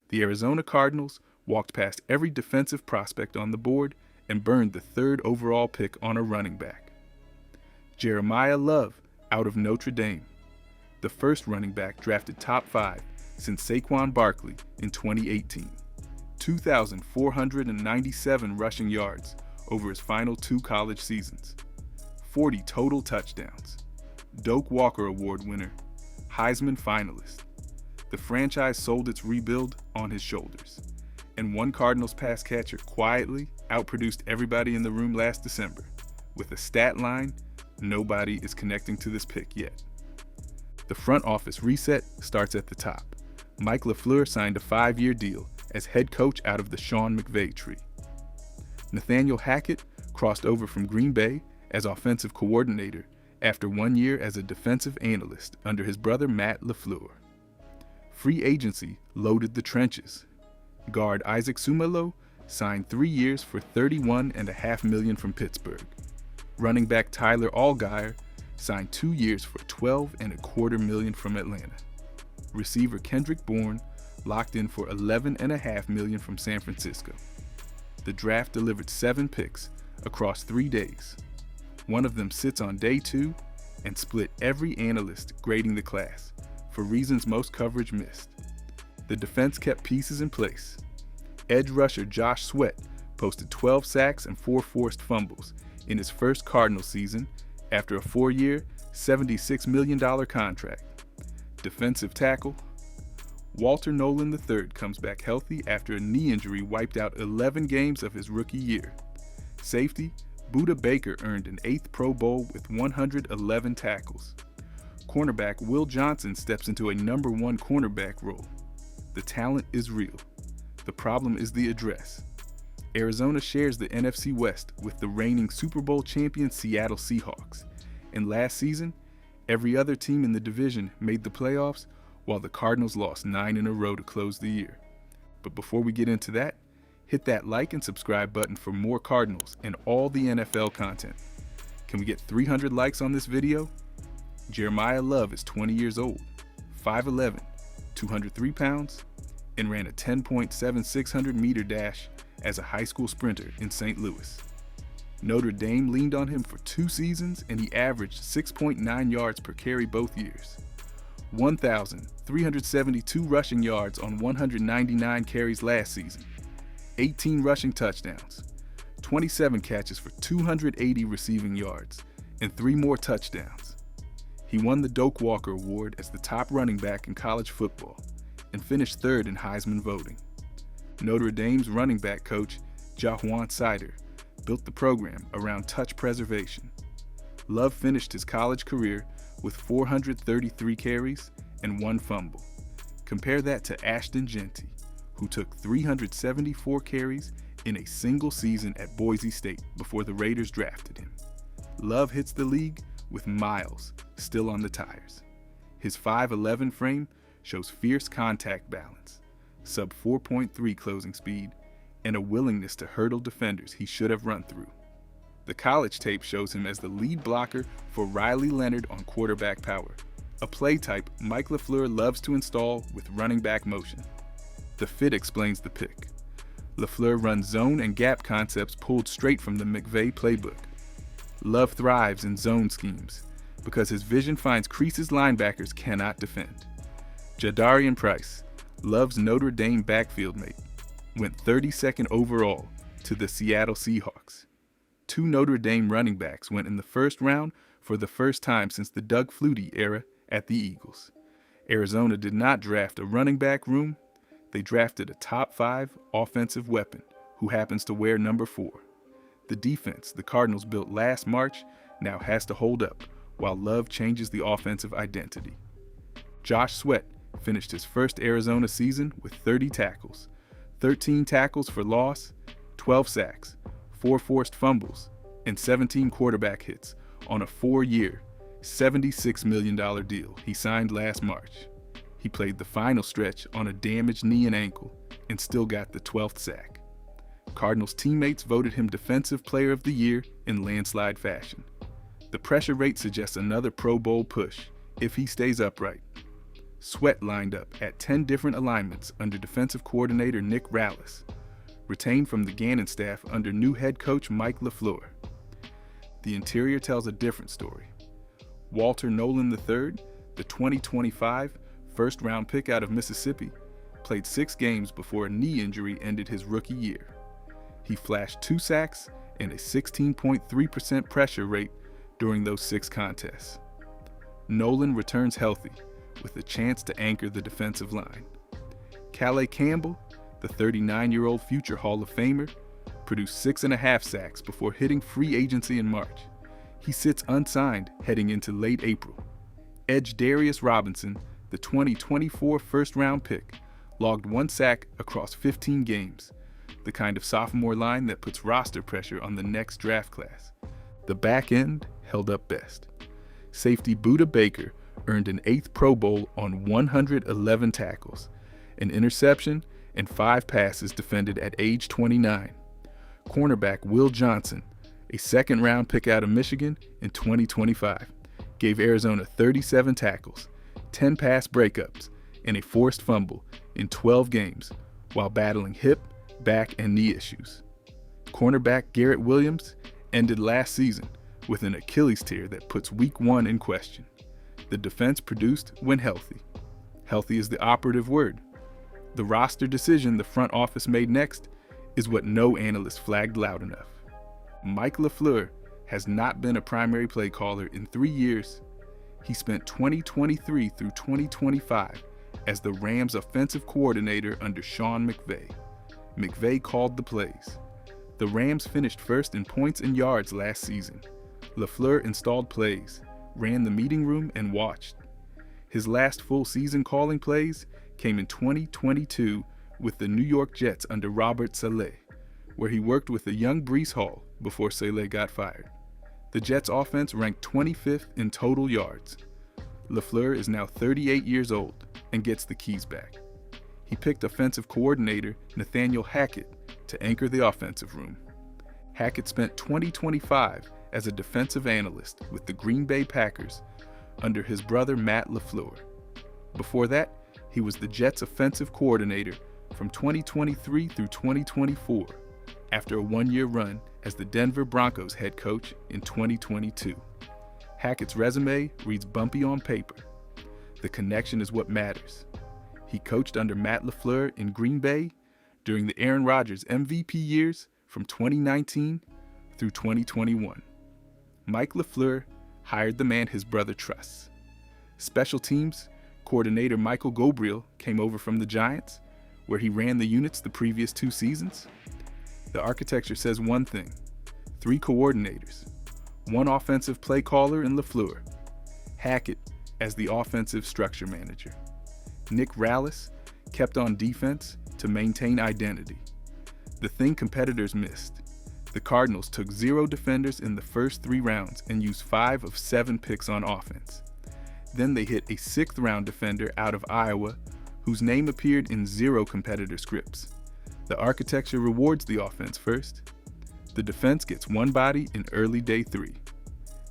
The Arizona Cardinals walked past every defensive prospect on the board and burned the third overall pick on a running back. Jeremiah Love, out of Notre Dame, the first running back drafted top 5 since Saquon Barkley in 2018. 2,497 rushing yards over his final 2 college seasons. 40 total touchdowns. Doak Walker Award winner. Heisman finalist. The franchise sold its rebuild on his shoulders. And one Cardinals pass catcher quietly outproduced everybody in the room last December. With a stat line, nobody is connecting to this pick yet. The front office reset starts at the top. Mike LaFleur signed a 5-year deal as head coach out of the Sean McVay tree. Nathaniel Hackett crossed over from Green Bay as offensive coordinator after 1 year as a defensive analyst under his brother Matt LaFleur. Free agency loaded the trenches. Guard Isaac Sumalo signed 3 years for $31.5 million from Pittsburgh. Running back Tyler Allgeier signed 2 years for $12.25 million from Atlanta. Receiver Kendrick Bourne locked in for $11.5 million from San Francisco. The draft delivered 7 picks across 3 days. One of them sits on day 2 and split every analyst grading the class for reasons most coverage missed. The defense kept pieces in place. Edge rusher Josh Sweat posted 12 sacks and 4 forced fumbles in his first Cardinals season after a 4-year, $76 million contract. Defensive tackle Walter Nolan III comes back healthy after a knee injury wiped out 11 games of his rookie year. Safety Budda Baker earned an 8th Pro Bowl with 111 tackles. Cornerback Will Johnson steps into a number 1 cornerback role. The talent is real. The problem is the address. Arizona shares the NFC West with the reigning Super Bowl champion Seattle Seahawks, and last season, every other team in the division made the playoffs while the Cardinals lost 9 in a row to close the year. But before we get into that, hit that like and subscribe button for more Cardinals and all the NFL content. Can we get 300 likes on this video? Jeremiah Love is 20 years old, 5'11", 203 pounds, and ran a 10.7600 meter dash as a high school sprinter in St. Louis. Notre Dame leaned on him for 2 seasons and he averaged 6.9 yards per carry both years. 1,372 rushing yards on 199 carries last season. 18 rushing touchdowns, 27 catches for 280 receiving yards, and 3 more touchdowns. He won the Doak Walker Award as the top running back in college football and finished 3rd in Heisman voting. Notre Dame's running back coach, Jajuan Sider, built the program around touch preservation. Love finished his college career with 433 carries and 1 fumble. Compare that to Ashton Genty, who took 374 carries in a single season at Boise State before the Raiders drafted him. Love hits the league with miles still on the tires. His 5'11" frame shows fierce contact balance, sub 4.3 closing speed, and a willingness to hurdle defenders he should have run through. The college tape shows him as the lead blocker for Riley Leonard on quarterback power, a play type Mike LaFleur loves to install with running back motion. The fit explains the pick. LaFleur runs zone and gap concepts pulled straight from the McVay playbook. Love thrives in zone schemes because his vision finds creases linebackers cannot defend. Jadarian Price, Love's Notre Dame backfield mate, went 32nd overall to the Seattle Seahawks. 2 Notre Dame running backs went in the first round for the first time since the Doug Flutie era at the Eagles. Arizona did not draft a running back room. They drafted a top 5 offensive weapon who happens to wear number 4. The defense the Cardinals built last March now has to hold up while Love changes the offensive identity. Josh Sweat finished his first Arizona season with 30 tackles, 13 tackles for loss, 12 sacks, 4 forced fumbles, and 17 quarterback hits on a 4-year, $76 million deal he signed last March. He played the final stretch on a damaged knee and ankle and still got the 12th sack. Cardinals teammates voted him Defensive Player of the Year in landslide fashion. The pressure rate suggests another Pro Bowl push if he stays upright. Sweat lined up at 10 different alignments under defensive coordinator Nick Rallis, retained from the Gannon staff under new head coach Mike LaFleur. The interior tells a different story. Walter Nolan III, the 2025 first-round pick out of Mississippi, played 6 games before a knee injury ended his rookie year. He flashed 2 sacks and a 16.3% pressure rate during those 6 contests. Nolan returns healthy, with a chance to anchor the defensive line. Calais Campbell, the 39-year-old future Hall of Famer, produced 6.5 sacks before hitting free agency in March. He sits unsigned heading into late April. Edge Darius Robinson, the 2024 first-round pick, logged 1 sack across 15 games, the kind of sophomore line that puts roster pressure on the next draft class. The back end held up best. Safety Buda Baker earned an 8th Pro Bowl on 111 tackles, an interception, and 5 passes defended at age 29. Cornerback Will Johnson, a second-round pick out of Michigan in 2025, gave Arizona 37 tackles, 10 pass breakups, and a forced fumble in 12 games while battling hip, back, and knee issues. Cornerback Garrett Williams ended last season with an Achilles tear that puts Week 1 in question. The defense produced when healthy. Healthy is the operative word. The roster decision the front office made next is what no analyst flagged loud enough. Mike LaFleur has not been a primary play caller in 3 years. He spent 2023 through 2025 as the Rams' offensive coordinator under Sean McVay. McVay called the plays. The Rams finished first in points and yards last season. LaFleur installed plays, ran the meeting room, and watched. His last full season calling plays came in 2022 with the New York Jets under Robert Saleh, where he worked with the young Breece Hall before Saleh got fired. The Jets' offense ranked 25th in total yards. LaFleur is now 38 years old and gets the keys back. He picked offensive coordinator Nathaniel Hackett to anchor the offensive room. Hackett spent 2025 as a defensive analyst with the Green Bay Packers under his brother Matt LaFleur. Before that, he was the Jets' offensive coordinator from 2023 through 2024, after a 1-year run as the Denver Broncos head coach in 2022. Hackett's resume reads bumpy on paper. The connection is what matters. He coached under Matt LaFleur in Green Bay during the Aaron Rodgers MVP years from 2019 through 2021. Mike LaFleur hired the man his brother trusts. Special teams coordinator Michael Gobriel came over from the Giants, where he ran the units the previous 2 seasons. The architecture says one thing: 3 coordinators, 1 offensive play caller in LaFleur, Hackett as the offensive structure manager. Nick Rallis kept on defense to maintain identity. The thing competitors missed: the Cardinals took 0 defenders in the first 3 rounds and used 5 of 7 picks on offense. Then they hit a 6th-round defender out of Iowa whose name appeared in 0 competitor scripts. The architecture rewards the offense first. The defense gets 1 body in early day 3.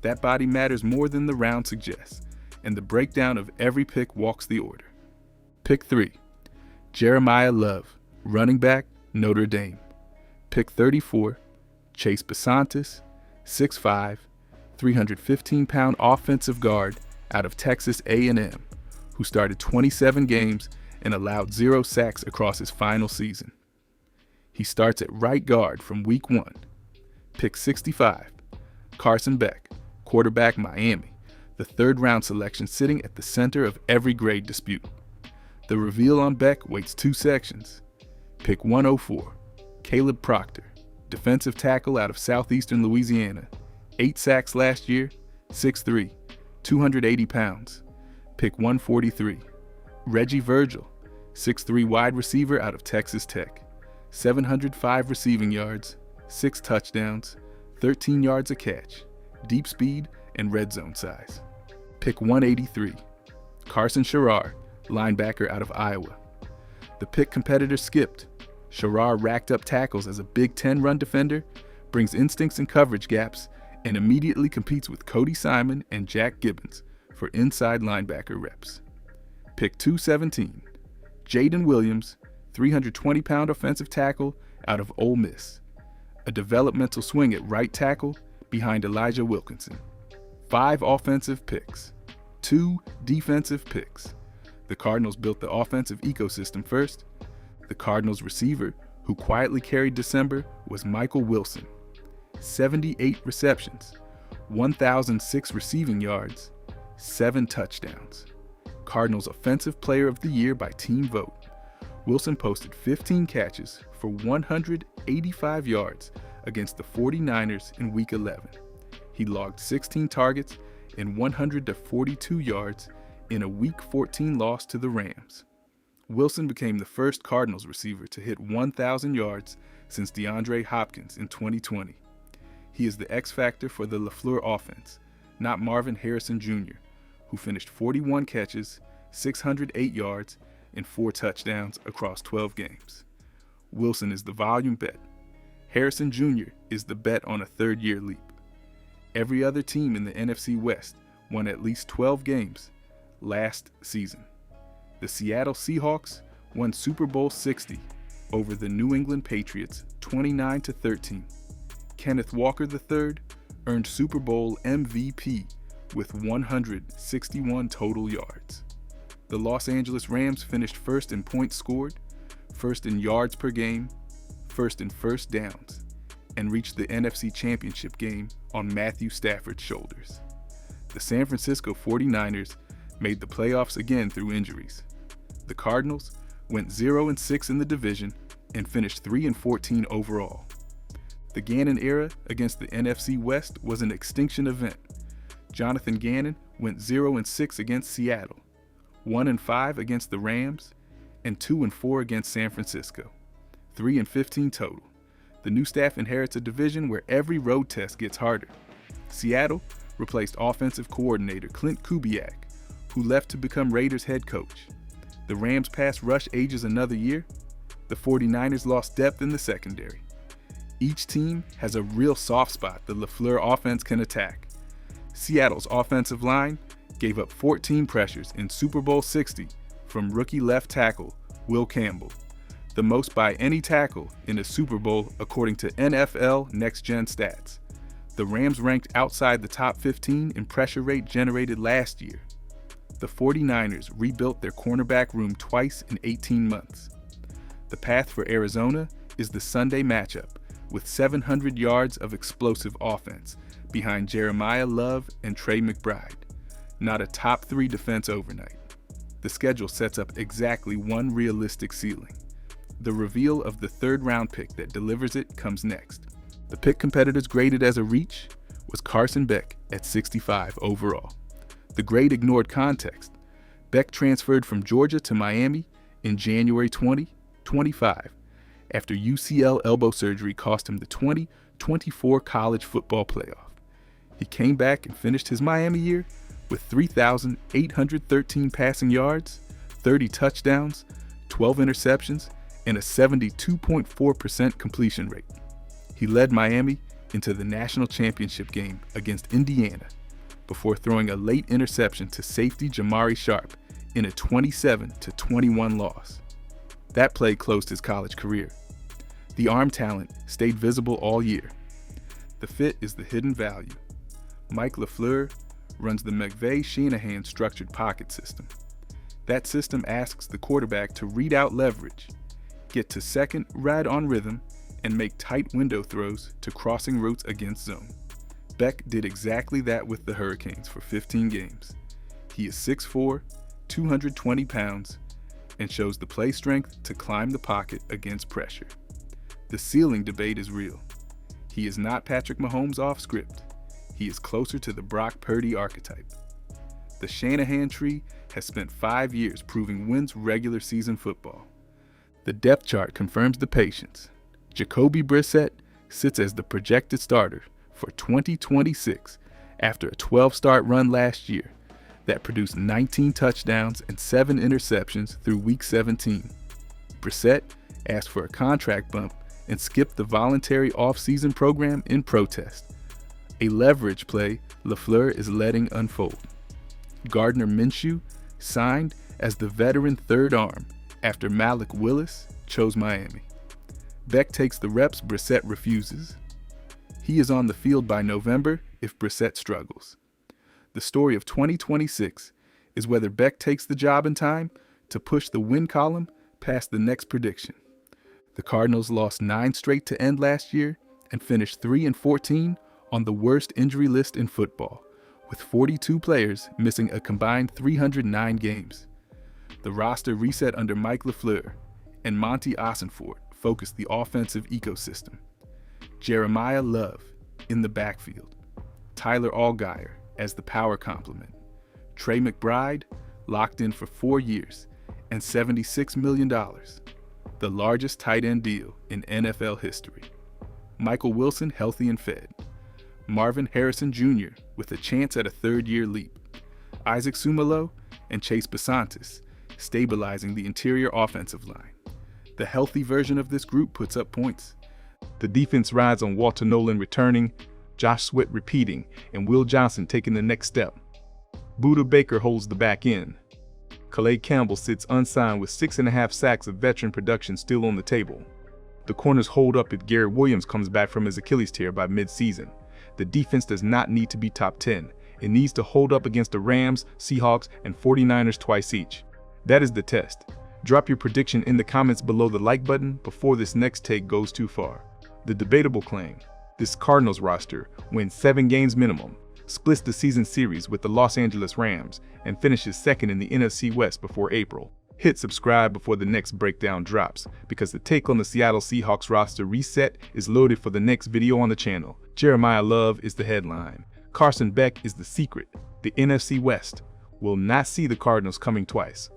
That body matters more than the round suggests, and the breakdown of every pick walks the order. Pick 3, Jeremiah Love, running back, Notre Dame. Pick 34, Chase Besantis, 6'5", 315-pound offensive guard out of Texas A&M, who started 27 games and allowed 0 sacks across his final season. He starts at right guard from week 1. Pick 65, Carson Beck, quarterback Miami, the 3rd-round selection sitting at the center of every grade dispute. The reveal on Beck waits 2 sections. Pick 104, Caleb Proctor, defensive tackle out of southeastern Louisiana, 8 sacks last year, 6'3", 280 pounds. Pick 143, Reggie Virgil, 6'3" wide receiver out of Texas Tech, 705 receiving yards, 6 touchdowns, 13 yards a catch, deep speed, and red zone size. Pick 183, Carson Beck, linebacker out of Iowa. The pick competitor skipped. Sherrar racked up tackles as a Big Ten run defender, brings instincts and coverage gaps, and immediately competes with Cody Simon and Jack Gibbons for inside linebacker reps. Pick 217, Jaden Williams, 320-pound offensive tackle out of Ole Miss. A developmental swing at right tackle behind Elijah Wilkinson. 5 offensive picks, 2 defensive picks. The Cardinals built the offensive ecosystem first. The Cardinals receiver who quietly carried December was Michael Wilson. 78 receptions, 1,006 receiving yards, 7 touchdowns. Cardinals Offensive Player of the Year by team vote. Wilson posted 15 catches for 185 yards against the 49ers in Week 11. He logged 16 targets and 142 yards in a Week 14 loss to the Rams. Wilson became the first Cardinals receiver to hit 1,000 yards since DeAndre Hopkins in 2020. He is the X factor for the LaFleur offense, not Marvin Harrison Jr., who finished 41 catches, 608 yards, and 4 touchdowns across 12 games. Wilson is the volume bet. Harrison Jr. is the bet on a third-year leap. Every other team in the NFC West won at least 12 games last season. The Seattle Seahawks won Super Bowl 60 over the New England Patriots 29-13. Kenneth Walker III earned Super Bowl MVP with 161 total yards. The Los Angeles Rams finished first in points scored, first in yards per game, first in first downs, and reached the NFC Championship game on Matthew Stafford's shoulders. The San Francisco 49ers made the playoffs again through injuries. The Cardinals went 0-6 in the division and finished 3-14 overall. The Gannon era against the NFC West was an extinction event. Jonathan Gannon went 0-6 against Seattle, 1-5 against the Rams, and 2-4 against San Francisco. 3-15 total. The new staff inherits a division where every road test gets harder. Seattle replaced offensive coordinator Clint Kubiak, who left to become Raiders head coach. The Rams' pass rush ages another year. The 49ers lost depth in the secondary. Each team has a real soft spot the LaFleur offense can attack. Seattle's offensive line gave up 14 pressures in Super Bowl 60 from rookie left tackle Will Campbell, the most by any tackle in a Super Bowl according to NFL Next Gen Stats. The Rams ranked outside the top 15 in pressure rate generated last year. The 49ers rebuilt their cornerback room twice in 18 months. The path for Arizona is the Sunday matchup, with 700 yards of explosive offense behind Jeremiah Love and Trey McBride. Not a top 3 defense overnight. The schedule sets up exactly one realistic ceiling. The reveal of the 3rd round pick that delivers it comes next. The pick competitors graded as a reach was Carson Beck at 65 overall. The grade ignored context. Beck transferred from Georgia to Miami in January 2025 after UCL elbow surgery cost him the 2024 college football playoff. He came back and finished his Miami year with 3,813 passing yards, 30 touchdowns, 12 interceptions, and a 72.4% completion rate. He led Miami into the national championship game against Indiana before throwing a late interception to safety Jamari Sharp in a 27-21 loss. That play closed his college career. The arm talent stayed visible all year. The fit is the hidden value. Mike LaFleur runs the McVay-Shanahan structured pocket system. That system asks the quarterback to read out leverage, get to second right on rhythm, and make tight window throws to crossing routes against zone. Beck did exactly that with the Hurricanes for 15 games. He is 6'4", 220 pounds, and shows the play strength to climb the pocket against pressure. The ceiling debate is real. He is not Patrick Mahomes off script. He is closer to the Brock Purdy archetype. The Shanahan tree has spent 5 years proving wins regular season football. The depth chart confirms the patience. Jacoby Brissett sits as the projected starter for 2026 after a 12-start run last year that produced 19 touchdowns and 7 interceptions through Week 17. Brissett asked for a contract bump and skipped the voluntary off-season program in protest. A leverage play LaFleur is letting unfold. Gardner Minshew signed as the veteran third arm after Malik Willis chose Miami. Beck takes the reps Brissett refuses. He is on the field by November if Brissett struggles. The story of 2026 is whether Beck takes the job in time to push the win column past the next prediction. The Cardinals lost 9 straight to end last year and finished 3-14 on the worst injury list in football, with 42 players missing a combined 309 games. The roster reset under Mike LaFleur, and Monty Ossenfort focused the offensive ecosystem. Jeremiah Love in the backfield, Tyler Allgeier as the power complement, Trey McBride locked in for 4 years and $76 million, the largest tight end deal in NFL history. Michael Wilson healthy and fed, Marvin Harrison Jr. with a chance at a third-year leap, Isaac Sumalo and Chase Besantis stabilizing the interior offensive line. The healthy version of this group puts up points. The defense rides on Walter Nolan returning, Josh Sweat repeating, and Will Johnson taking the next step. Budda Baker holds the back end. Calais Campbell sits unsigned with 6.5 sacks of veteran production still on the table. The corners hold up if Garrett Williams comes back from his Achilles tear by mid-season. The defense does not need to be top 10. It needs to hold up against the Rams, Seahawks, and 49ers twice each. That is the test. Drop your prediction in the comments below the like button before this next take goes too far. The debatable claim: this Cardinals roster wins 7 games minimum, splits the season series with the Los Angeles Rams, and finishes second in the NFC West before April. Hit subscribe before the next breakdown drops, because the take on the Seattle Seahawks roster reset is loaded for the next video on the channel. Jeremiah Love is the headline. Carson Beck is the secret. The NFC West will not see the Cardinals coming twice.